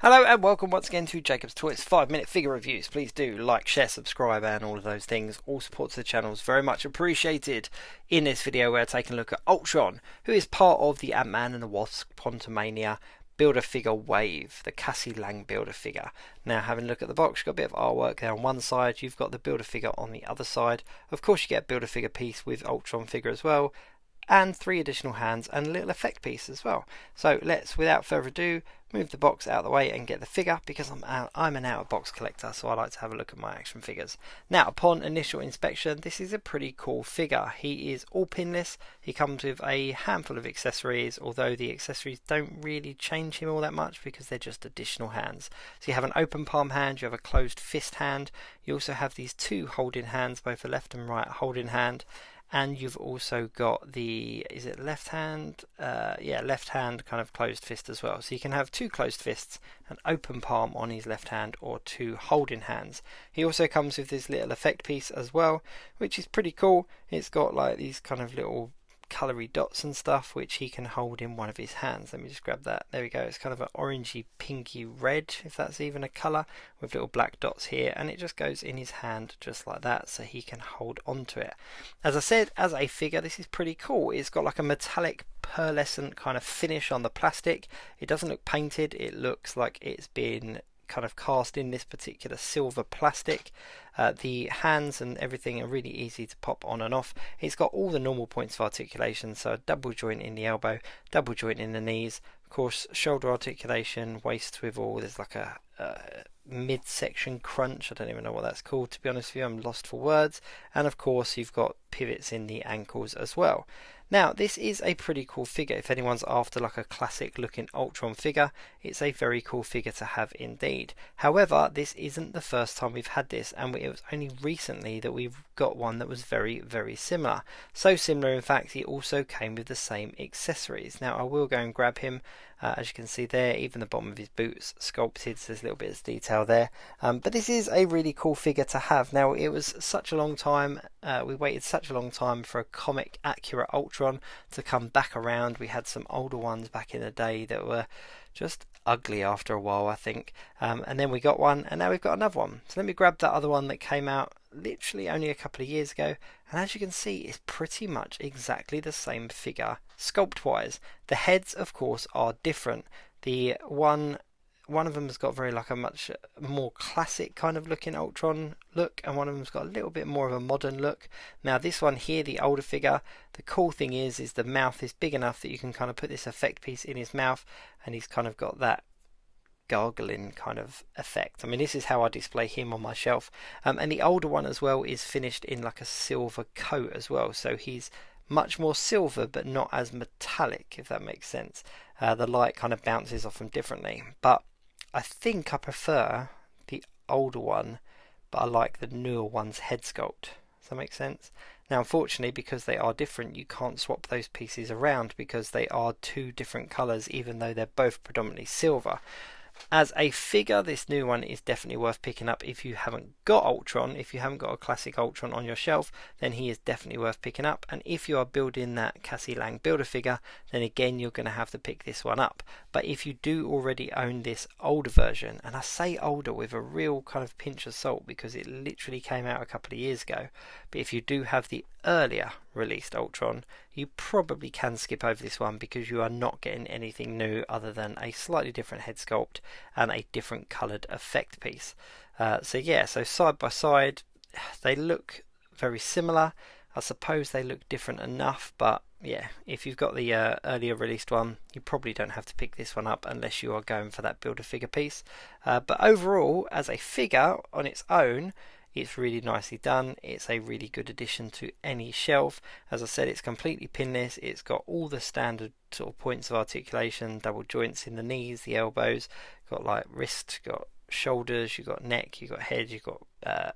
Hello and welcome once again to Jacob's Toys 5-minute figure reviews. Please do like, share, subscribe and all of those things. All support to the channel is very much appreciated. In this video we're taking a look at ULTRON, who is part of the Ant-Man and the Wasp Quantumainia Build-A-Figure wave, the Cassie Lang Build-A-Figure. Now having a look at the box, you've got a bit of artwork there on one side, you've got the Build-A-Figure on the other side. Of course you get a Build-A-Figure piece with ULTRON figure as well, and 3 additional hands and a little effect piece as well. So let's, without further ado, move the box out of the way and get the figure, because I'm an out of box collector, so I like to have a look at my action figures. Now upon initial inspection, this is a pretty cool figure. He is all pinless, he comes with a handful of accessories, although the accessories don't really change him all that much because they're just additional hands. So you have an open palm hand, you have a closed fist hand, you also have these 2 holding hands, both a left and right holding hand, and you've also got the, is it left hand? Yeah, left hand kind of closed fist as well. So you can have 2 closed fists, an open palm on his left hand, or 2 holding hands. He also comes with this little effect piece as well, which is pretty cool. It's got like these kind of little coloury dots and stuff which he can hold in one of his hands. Let me just grab that. There we go. It's kind of an orangey pinky red, if that's even a colour, with little black dots here, and it just goes in his hand just like that, so he can hold onto it. As I said, as a figure, this is pretty cool. It's got like a metallic pearlescent kind of finish on the plastic. It doesn't look painted, it looks like it's been kind of cast in this particular silver plastic. The hands and everything are really easy to pop on and off. It's got all the normal points of articulation, so a double joint in the elbow, double joint in the knees, of course shoulder articulation, waist swivel, there's like a midsection crunch, I don't even know what that's called, to be honest with you, I'm lost for words, and of course you've got pivots in the ankles as well. Now this is a pretty cool figure. If anyone's after like a classic looking ULTRON figure, it's a very cool figure to have indeed. However, this isn't the first time we've had this, and it was only recently that we've got one that was very similar. So similar in fact he also came with the same accessories. Now I will go and grab him. As you can see there, even the bottom of his boots sculpted, so there's little bits of detail there. But this is a really cool figure to have. Now it was such a long time, we waited such a long time for a comic accurate ULTRON to come back around. We had some older ones back in the day that were just ugly after a while, I think, and then we got one, and now we've got another one. So let me grab that other one that came out literally only a couple of years ago, and as you can see it's pretty much exactly the same figure sculpt wise. The heads of course are different. The one of them has got very like a much more classic kind of looking ULTRON look, and one of them's got a little bit more of a modern look. Now this one here, the older figure, the cool thing is the mouth is big enough that you can kind of put this effect piece in his mouth, and he's kind of got that gargling kind of effect. I mean, this is how I display him on my shelf. And the older one as well is finished in like a silver coat as well, so he's much more silver but not as metallic, if that makes sense. The light kind of bounces off him differently, but I think I prefer the older one, but I like the newer one's head sculpt. Does that make sense? Now unfortunately, because they are different, you can't swap those pieces around because they are 2 different colours, even though they're both predominantly silver. As a figure, this new one is definitely worth picking up. If you haven't got ULTRON, if you haven't got a classic ULTRON on your shelf, then he is definitely worth picking up. And if you are building that Cassie Lang Build-A-Figure, then again you're going to have to pick this one up. But if you do already own this older version, and I say older with a real kind of pinch of salt because it literally came out a couple of years ago, but if you do have the earlier released ULTRON, you probably can skip over this one because you are not getting anything new other than a slightly different head sculpt and a different coloured effect piece. So yeah, so side by side they look very similar. I suppose they look different enough, but yeah, if you've got the earlier released one, you probably don't have to pick this one up unless you are going for that Build-A-Figure piece. But overall, as a figure on its own, it's really nicely done. It's a really good addition to any shelf. As I said, it's completely pinless. It's got all the standard sort of points of articulation, double joints in the knees, the elbows, got like wrist, got shoulders, you've got neck, you've got head, you've got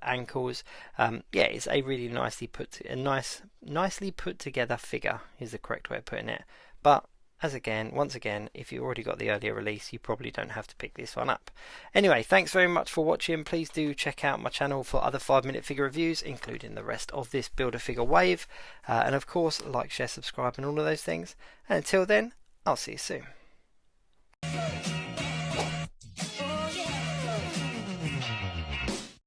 ankles. Yeah, it's a really nicely put together figure is the correct way of putting it. But once again, if you already got the earlier release, you probably don't have to pick this one up. Anyway, thanks very much for watching. Please do check out my channel for other 5-minute figure reviews, including the rest of this Build-A-Figure wave. And of course, like, share, subscribe and all of those things. And until then, I'll see you soon.